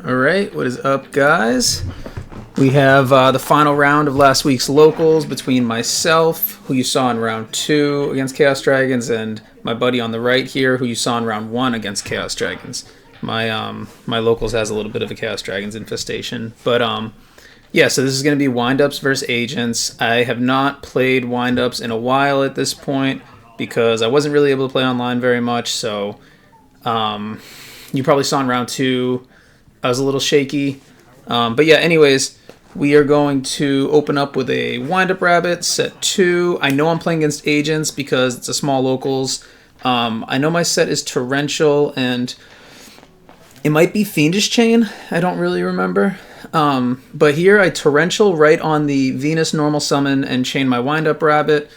All right, what is up, guys? We have the final round of last week's locals between myself, who you saw in round 2 against Chaos Dragons, and my buddy on the right here, who you saw in round 1 against Chaos Dragons. My locals has a little bit of a Chaos Dragons infestation, but yeah. So this is going to be windups versus agents. I have not played windups in a while at this point because I wasn't really able to play online very much. So you probably saw in round 2. I was a little shaky. But yeah, anyways, we are going to open up with a wind-up rabbit, set 2. I know I'm playing against agents because it's a small locals. I know my set is torrential, and it might be Fiendish Chain. I don't really remember. But here I torrential right on the Venus normal summon and chain my wind-up rabbit.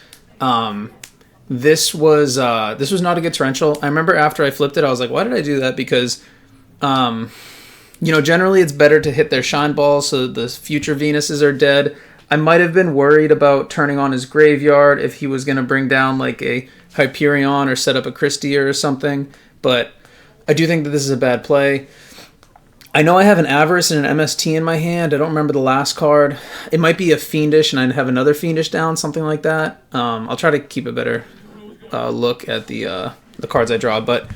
This was not a good torrential. I remember after I flipped it, I was like, why did I do that? Because generally it's better to hit their shine balls so the future Venuses are dead. I might have been worried about turning on his graveyard if he was going to bring down like a Hyperion or set up a Christia or something, but I do think that this is a bad play. I know I have an Avarice and an MST in my hand. I don't remember the last card. It might be a Fiendish and I have another Fiendish down, something like that. I'll try to keep a better look at the cards I draw, but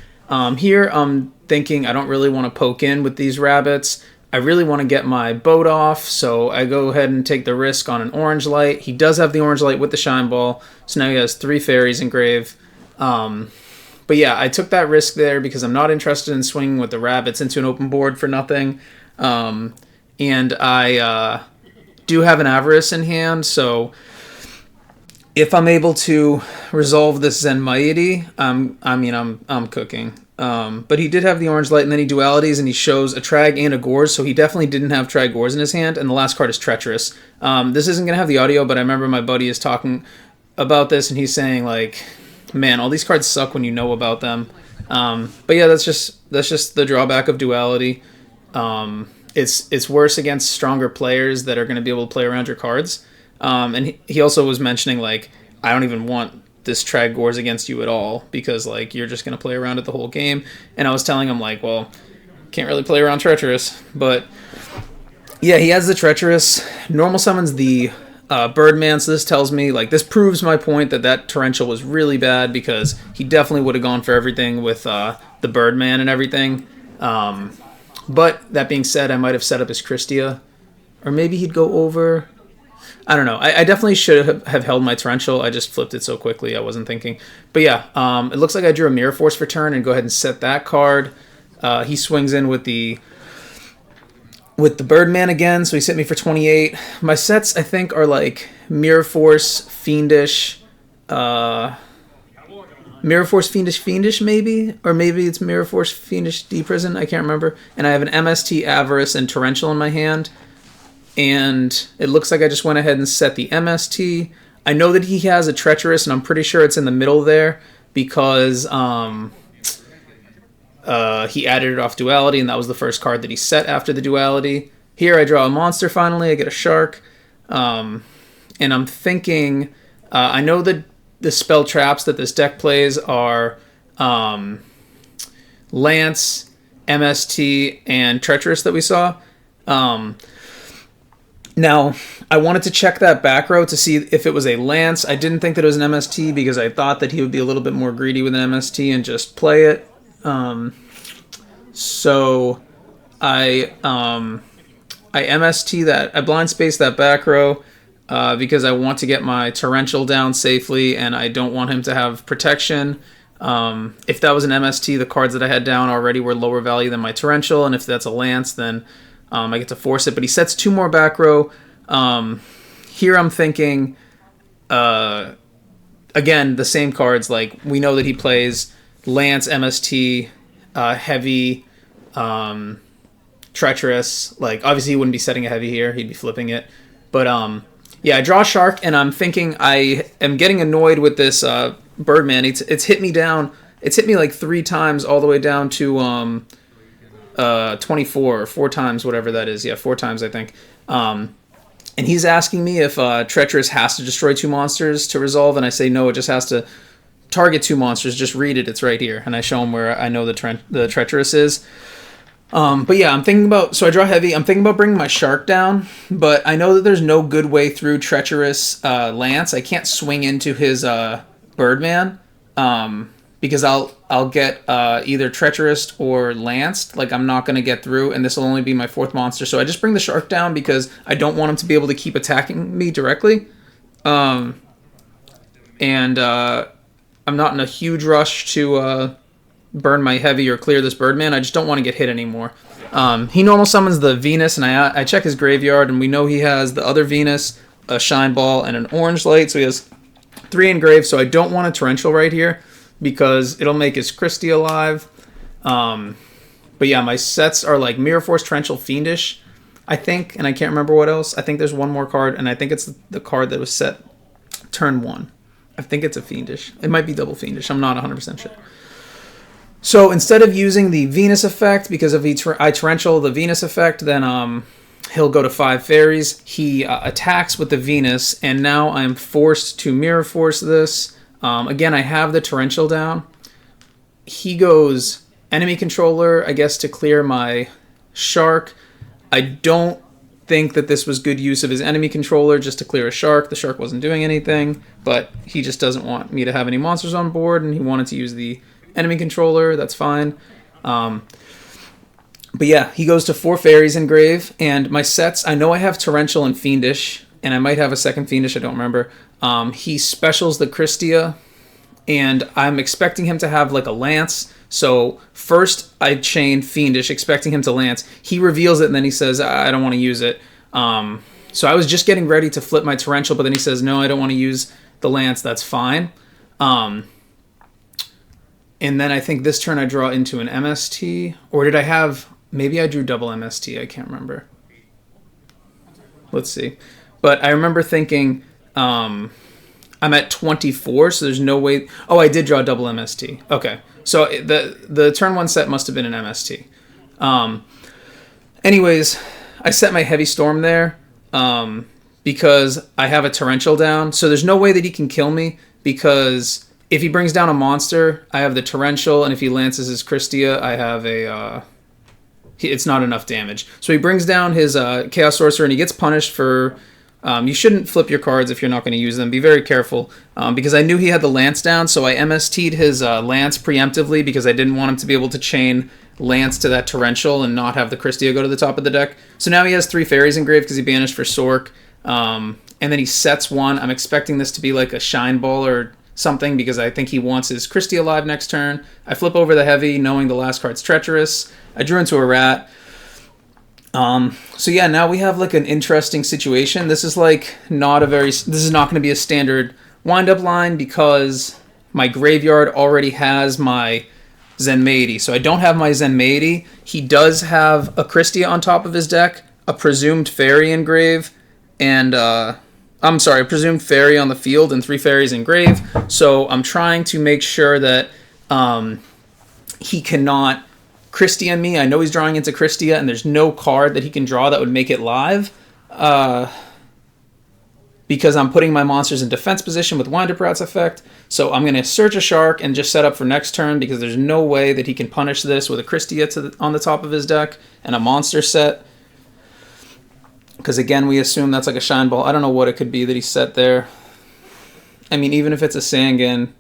here I'm thinking I don't really want to poke in with these rabbits. I really want to get my boat off, so I go ahead and take the risk on an orange light. He does have the orange light with the shine ball, so now he has 3 fairies in grave. But yeah, I took that risk there because I'm not interested in swinging with the rabbits into an open board for nothing. And I do have an Avarice in hand, so if I'm able to resolve this Zen Moiety, I'm cooking. But he did have the orange light, and then he dualities, and he shows a Trag and a Gorz, so he definitely didn't have Trag Gorz in his hand, and the last card is Treacherous. This isn't going to have the audio, but I remember my buddy is talking about this, and he's saying, like, man, all these cards suck when you know about them. But yeah, that's just the drawback of duality. It's worse against stronger players that are going to be able to play around your cards. And he also was mentioning, like, I don't even want this Trag Gorz against you at all because, like, you're just going to play around it the whole game. And I was telling him, like, well, can't really play around Treacherous. But yeah, he has the Treacherous. Normal summons the Birdman, so this tells me, like, this proves my point that torrential was really bad because he definitely would have gone for everything with the Birdman and everything. But that being said, I might have set up his Christia, or maybe he'd go over. I don't know. I definitely should have held my torrential. I just flipped it so quickly I wasn't thinking. But yeah, it looks like I drew a Mirror Force for turn and go ahead and set that card. He swings in with the Birdman again, so he's hit me for 28. My sets, I think, are like Mirror Force, Fiendish, Mirror Force, Fiendish maybe? Or maybe it's Mirror Force, Fiendish, D-Prison, I can't remember. And I have an MST, Avarice, and Torrential in my hand. And it looks like I just went ahead and set the MST. I know that he has a Treacherous, and I'm pretty sure it's in the middle there because he added it off Duality, and that was the first card that he set after the Duality. Here I draw a monster finally. I get a Shark. And I'm thinking, I know that the spell traps that this deck plays are Lance, MST, and Treacherous that we saw. Now, I wanted to check that back row to see if it was a Lance. I didn't think that it was an MST because I thought that he would be a little bit more greedy with an MST and just play it. So I MST that, I blind space that back row because I want to get my torrential down safely and I don't want him to have protection. If that was an MST, the cards that I had down already were lower value than my torrential, and if that's a Lance, then I get to force it. But he sets 2 more back row. Here I'm thinking, again, the same cards. Like, we know that he plays Lance, MST, Heavy, Treacherous. Like, obviously he wouldn't be setting a Heavy here. He'd be flipping it. But, yeah, I draw a Shark, and I'm thinking I am getting annoyed with this Birdman. It's hit me down. It's hit me like 3 times all the way down to 24 or 4 times, whatever that is. Yeah, 4 times, I think. And he's asking me if Treacherous has to destroy 2 monsters to resolve, and I say no, it just has to target 2 monsters. Just read it, it's right here. And I show him where I know the Treacherous is. But yeah, I'm thinking about, so I draw heavy. I'm thinking about bringing my shark down, but I know that there's no good way through treacherous Lance. I can't swing into his Birdman, because I'll get either treacherous or lanced. Like, I'm not going to get through, and this will only be my fourth monster. So I just bring the shark down because I don't want him to be able to keep attacking me directly. And I'm not in a huge rush to burn my heavy or clear this Birdman. I just don't want to get hit anymore. He normal summons the Venus, and I check his graveyard, and we know he has the other Venus, a Shine Ball, and an Orange Light, so he has 3 engraved, so I don't want a Torrential right here because it'll make his Christie alive. But yeah, my sets are like Mirror Force, Torrential, Fiendish, I think, and I can't remember what else. I think there's one more card, and I think it's the card that was set turn 1. I think it's a Fiendish. It might be double Fiendish. I'm not 100% sure. So instead of using the Venus effect, because if I Torrential the Venus effect, then he'll go to 5 fairies. He attacks with the Venus, and now I'm forced to Mirror Force this. Again, I have the Torrential down. He goes Enemy Controller, I guess, to clear my Shark. I don't think that this was good use of his Enemy Controller just to clear a Shark. The Shark wasn't doing anything, but he just doesn't want me to have any monsters on board, and he wanted to use the Enemy Controller. That's fine. But yeah, he goes to 4 fairies in grave, and my sets, I know I have Torrential and Fiendish, and I might have a second Fiendish, I don't remember. He specials the Christia, and I'm expecting him to have like a Lance. So first I chain Fiendish, expecting him to Lance. He reveals it, and then he says, I don't want to use it. So I was just getting ready to flip my Torrential, but then he says, no, I don't want to use the Lance. That's fine. And then I think this turn I draw into an MST. Or did I have... Maybe I drew double MST. I can't remember. Let's see. But I remember thinking... I'm at 24, so there's no way... Oh, I did draw double MST. Okay. So the turn 1 set must have been an MST. Anyways, I set my Heavy Storm there because I have a Torrential down. So there's no way that he can kill me because... If he brings down a monster, I have the Torrential, and if he lances his Christia, I have a... it's not enough damage. So he brings down his Chaos Sorcerer, and he gets punished for... you shouldn't flip your cards if you're not going to use them. Be very careful, because I knew he had the Lance down, so I MST'd his Lance preemptively because I didn't want him to be able to chain Lance to that Torrential and not have the Christia go to the top of the deck. So now he has 3 fairies engraved because he banished for Sork, and then he sets 1. I'm expecting this to be like a Shine Ball or... something because I think he wants his Christie alive next turn. I flip over the heavy knowing the last card's treacherous. I drew into a rat. So yeah, now we have like an interesting situation. This is like not a very... This is not going to be a standard wind-up line because my graveyard already has my Zenmaity. So I don't have my Zenmaity. He does have a Christia on top of his deck, a presumed fairy engrave, and... I'm sorry, a presumed fairy on the field and 3 fairies in grave. So I'm trying to make sure that he cannot Christia me. I know he's drawing into Christia, and there's no card that he can draw that would make it live. Because I'm putting my monsters in defense position with Wind-Up Rat's effect. So I'm going to search a Shark and just set up for next turn because there's no way that he can punish this with a Christia on the top of his deck and a monster set. Because, again, we assume that's like a Shine Ball. I don't know what it could be that he set there. I mean, even if it's a Sangan,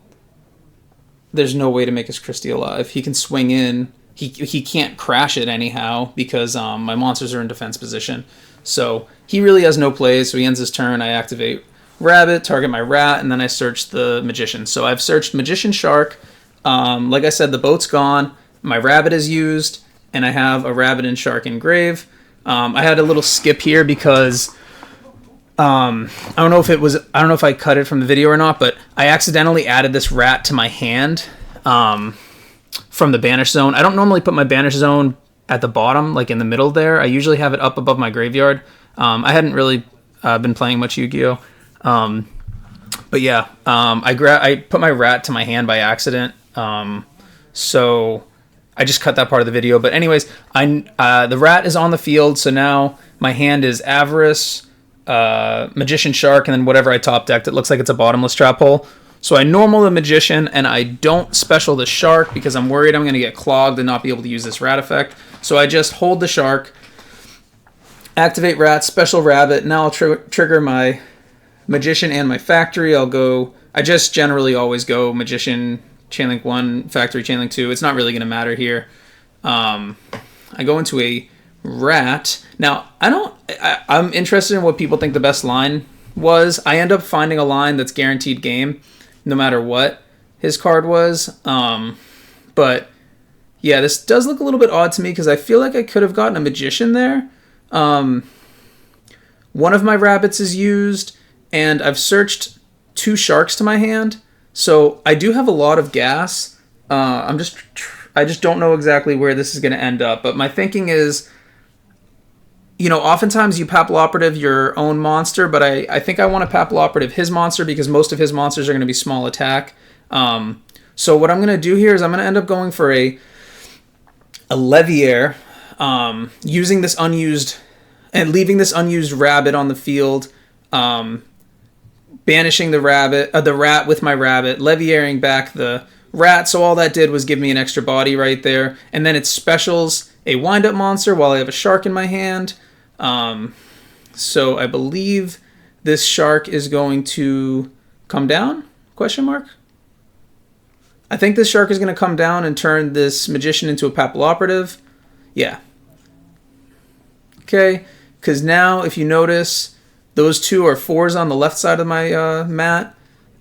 there's no way to make his Christie alive. He can swing in. He can't crash it anyhow because my monsters are in defense position. So he really has no plays. So he ends his turn. I activate Rabbit, target my Rat, and then I search the Magician. So I've searched Magician, Shark. Like I said, the boat's gone. My Rabbit is used, and I have a Rabbit and Shark in grave. I had a little skip here because I don't know if I cut it from the video or not, but I accidentally added this rat to my hand from the banish zone. I don't normally put my banish zone at the bottom, like in the middle there. I usually have it up above my graveyard. I hadn't really been playing much Yu-Gi-Oh! But yeah, I put my rat to my hand by accident. So I just cut that part of the video. But anyways, the rat is on the field, so now my hand is Avarice, Magician, Shark, and then whatever I top decked. It looks like it's a bottomless trap hole. So I normal the Magician, and I don't special the Shark because I'm worried I'm going to get clogged and not be able to use this rat effect. So I just hold the Shark, activate Rat, special Rabbit. Now I'll trigger my Magician and my Factory. I just generally always go Magician, Chainlink 1, Factory, Chainlink 2. It's not really going to matter here. I go into a Rat. Now, I'm interested in what people think the best line was. I end up finding a line that's guaranteed game, no matter what his card was. But yeah, this does look a little bit odd to me because I feel like I could have gotten a Magician there. One of my Rabbits is used, and I've searched 2 Sharks to my hand, so I do have a lot of gas. I just don't know exactly where this is going to end up, but my thinking is, oftentimes you Papilloperative your own monster, but I think I want to Papilloperative his monster because most of his monsters are going to be small attack. So what I'm going to do here is I'm going to end up going for a Leviair, using this unused and leaving this unused Rabbit on the field, banishing the rat with my Rabbit, Leviairing back the Rat. So all that did was give me an extra body right there, and then it specials a wind-up monster while I have a Shark in my hand. So I believe this Shark is going to come down? Question mark? I think this Shark is going to come down and turn this Magician into a Papilloperative. Yeah. Okay, because now if you notice, those 2 are 4s on the left side of my mat.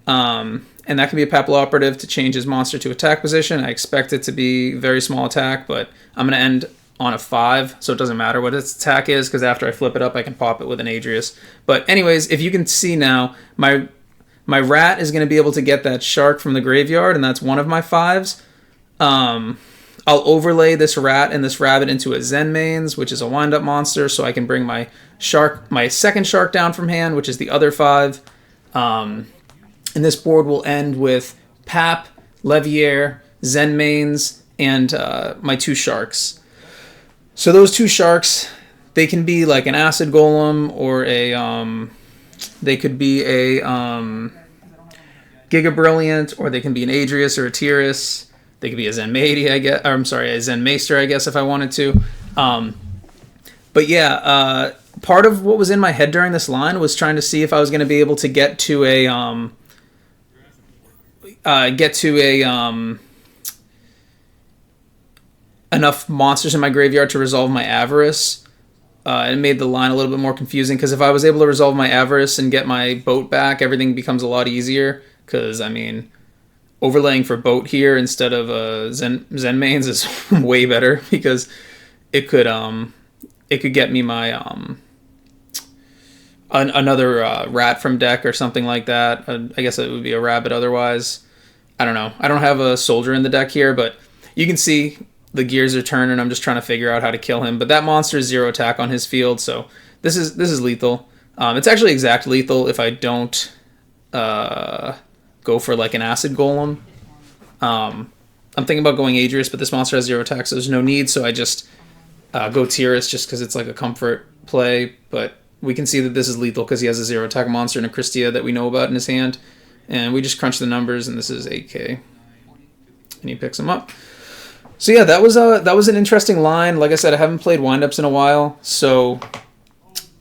And that can be a Papilloperative to change his monster to attack position. I expect it to be very small attack, but I'm going to end on a 5, so it doesn't matter what its attack is, because after I flip it up, I can pop it with an Adrius. But anyways, if you can see now, my Rat is going to be able to get that Shark from the graveyard, and that's one of my 5s. I'll overlay this Rat and this Rabbit into a Zenmaines, which is a wind-up monster, so I can bring my second Shark down from hand, which is the other 5. And this board will end with Pap, Leviair, Zenmaines, and my 2 Sharks. So those 2 Sharks, they can be like an Acid Golem or they could be a Giga Brilliant, or they can be an Adrius or a Tyrus. They could be a Zenmaity, a Zenmeister, I guess, if I wanted to. But yeah, part of what was in my head during this line was trying to see if I was going to be able to get to enough monsters in my graveyard to resolve my Avarice. It made the line a little bit more confusing, because if I was able to resolve my Avarice and get my Boat back, everything becomes a lot easier, because, overlaying for Boat here instead of Zenmaines is way better, because it could get me my another Rat from deck or something like that. I guess it would be a Rabbit otherwise. I don't know. I don't have a Soldier in the deck here, but you can see the gears are turning. I'm just trying to figure out how to kill him. But that monster is 0 attack on his field, so this is lethal. It's actually exact lethal if I don't go for like an Acid Golem. I'm thinking about going Adrius, but this monster has 0 attack, so there's no need. So I just go Tyrus just because it's like a comfort play. But we can see that this is lethal because he has a 0 attack monster and a Christia that we know about in his hand. And we just crunch the numbers, and this is 8k. And he picks him up. So yeah, that was an interesting line. Like I said, I haven't played windups in a while, so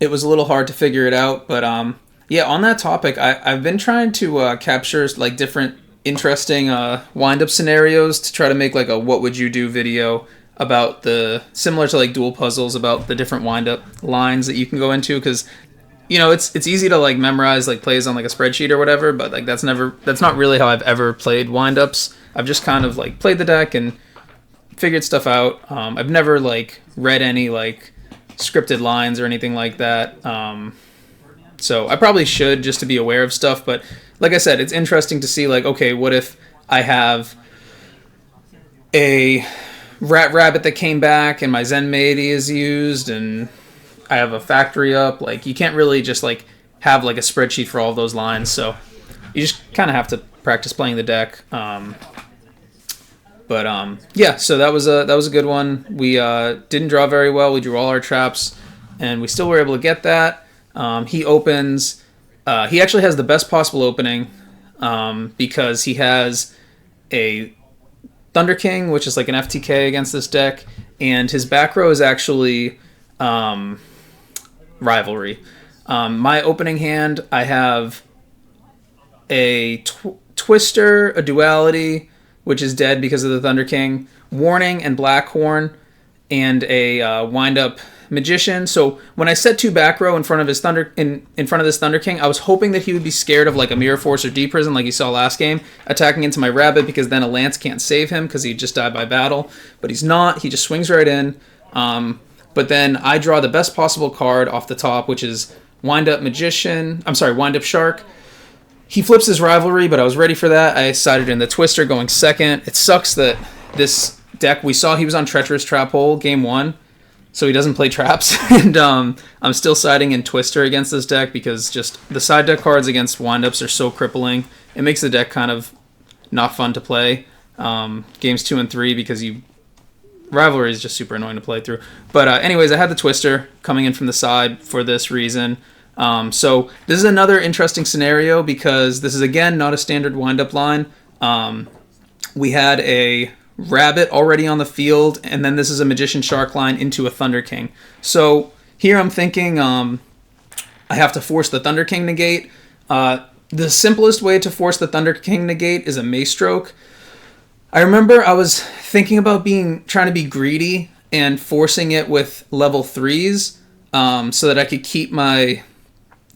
it was a little hard to figure it out. But yeah, on that topic, I've been trying to capture like different interesting windup scenarios to try to make like a what would you do video about similar to like dual puzzles, about the different windup lines that you can go into, because it's easy to like memorize like plays on like a spreadsheet or whatever, but like that's not really how I've ever played windups. I've just kind of like played the deck and figured stuff out. I've never like read any like scripted lines or anything like that. So I probably should, just to be aware of stuff. But like I said, it's interesting to see like, okay, what if I have a Rabbit that came back and my Zenmaity is used and I have a Factory up. Like, you can't really just like have like a spreadsheet for all of those lines. So you just kind of have to practice playing the deck. Yeah, so that was a good one. We didn't draw very well. We drew all our traps, and we still were able to get that. He opens. He actually has the best possible opening. because he has a Thunder King, which is like an FTK against this deck, and his back row is actually Rivalry. My opening hand, I have a Twister, a Duality, which is dead because of the Thunder King, Warning and Blackhorn, and a Wind-Up Magician. So when I set 2 back row in front of his in front of this Thunder King, I was hoping that he would be scared of like a Mirror Force or Deep Prison like you saw last game, attacking into my Rabbit, because then a Lance can't save him because he just died by battle. But he's not. He just swings right in. But then I draw the best possible card off the top, which is Wind-Up Wind-Up Shark. He flips his Rivalry, but I was ready for that. I sided in the Twister going second. It sucks that this deck, we saw he was on Treacherous Trap Hole game 1, so he doesn't play traps. And I'm still siding in Twister against this deck because just the side deck cards against Wind-Ups are so crippling. It makes the deck kind of not fun to play. Games 2 and 3 because Rivalry is just super annoying to play through. But anyways, I had the Twister coming in from the side for this reason. So this is another interesting scenario because this is, again, not a standard wind-up line. We had a Rabbit already on the field, and then this is a Magician Shark line into a Thunder King. So here I'm thinking I have to force the Thunder King negate. The simplest way to force the Thunder King negate is a Mace Stroke. I remember I was thinking about trying to be greedy and forcing it with level 3s so that I could keep my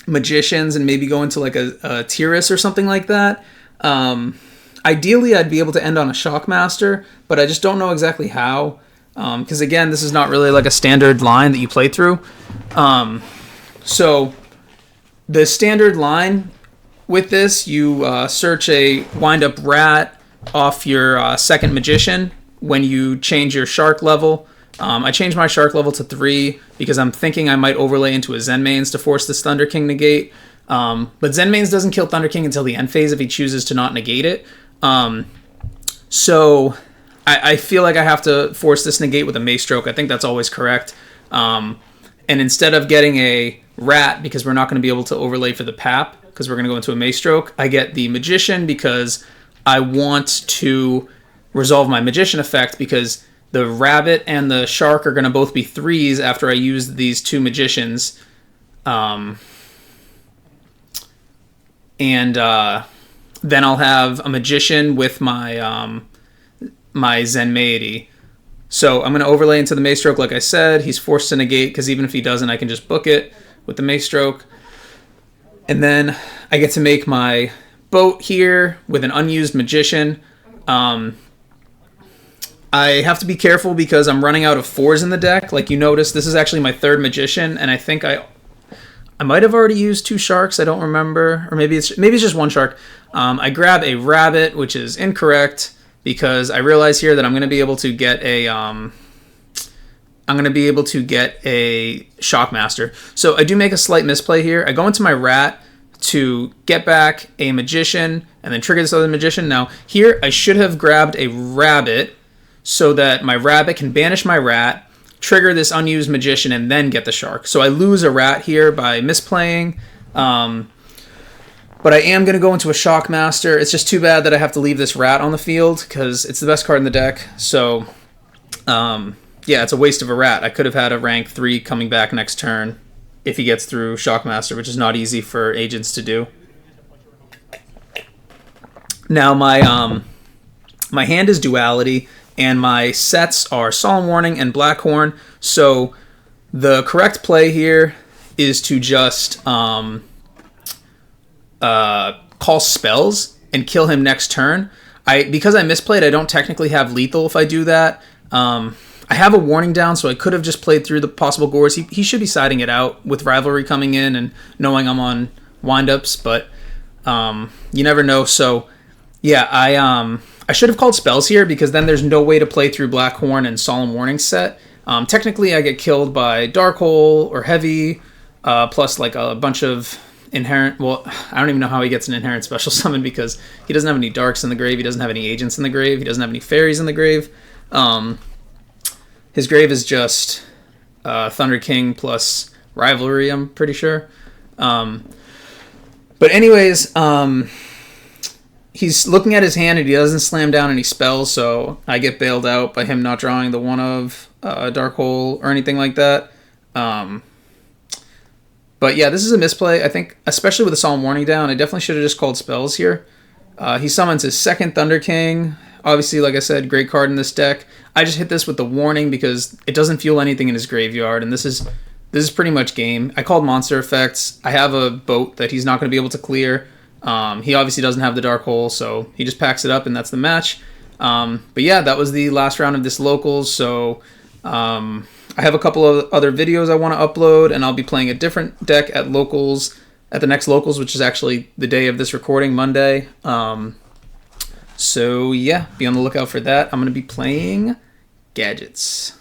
Magicians and maybe go into like a Tyrus or something like that. Ideally, I'd be able to end on a Shockmaster, but I just don't know exactly how. Because again, this is not really like a standard line that you play through. So the standard line with this, you search a Wind-Up Rat off your second Magician when you change your Shark level. I changed my Shark level to 3 because I'm thinking I might overlay into a Zenmaines to force this Thunder King negate. But Zenmaines doesn't kill Thunder King until the end phase if he chooses to not negate it. So I feel like I have to force this negate with a Mace Stroke. I think that's always correct. And instead of getting a Rat, because we're not going to be able to overlay for the Pap, because we're going to go into a Mace Stroke, I get the Magician because I want to resolve my Magician effect, because the Rabbit and the Shark are going to both be 3s after I use these 2 Magicians. And then I'll have a Magician with my my Zenmaity. So I'm going to overlay into the Mace Stroke like I said. He's forced to negate because even if he doesn't, I can just book it with the Mace Stroke. And then I get to make my boat here with an unused Magician. I have to be careful because I'm running out of 4s in the deck. Like you notice, this is actually my 3rd Magician, and I think I might have already used 2 Sharks. I don't remember, or maybe it's just 1 Shark. I grab a Rabbit, which is incorrect because I realize here that I'm going to be able to get a Shockmaster. So I do make a slight misplay here. I go into my Rat to get back a Magician and then trigger this other Magician. Now here I should have grabbed a Rabbit so that my Rabbit can banish my Rat, trigger this unused Magician, and then get the Shark. So I lose a Rat here by misplaying. But I am going to go into a Shockmaster. It's just too bad that I have to leave this Rat on the field because it's the best card in the deck. So, yeah, it's a waste of a Rat. I could have had a rank 3 coming back next turn if he gets through Shockmaster, which is not easy for agents to do. Now, my hand is Duality, and my sets are Solemn Warning and Blackhorn. So the correct play here is to just call spells and kill him next turn. Because I misplayed, I don't technically have lethal if I do that. I have a warning down, so I could have just played through the possible gores. He should be siding it out with Rivalry coming in and knowing I'm on windups, but you never know. So yeah, I should have called spells here because then there's no way to play through Blackhorn and Solemn Warning set. Technically, I get killed by Dark Hole or Heavy, plus like a bunch of inherent... Well, I don't even know how he gets an inherent special summon because he doesn't have any Darks in the grave, he doesn't have any Agents in the grave, he doesn't have any Fairies in the grave. His grave is just Thunder King plus Rivalry, I'm pretty sure. But anyways... he's looking at his hand and he doesn't slam down any spells, so I get bailed out by him not drawing the one of Dark Hole or anything like that. But yeah, this is a misplay. I think, especially with the Solemn Warning down, I definitely should have just called spells here. He summons his second Thunder King. Obviously, like I said, great card in this deck. I just hit this with the warning because it doesn't fuel anything in his graveyard, and this is pretty much game. I called monster effects. I have a boat that he's not going to be able to clear. He obviously doesn't have the Dark Hole, so he just packs it up, and that's the match. But yeah, that was the last round of this locals, so I have a couple of other videos I want to upload, and I'll be playing a different deck at locals, at the next locals, which is actually the day of this recording, Monday. So yeah, be on the lookout for that. I'm going to be playing Gadgets.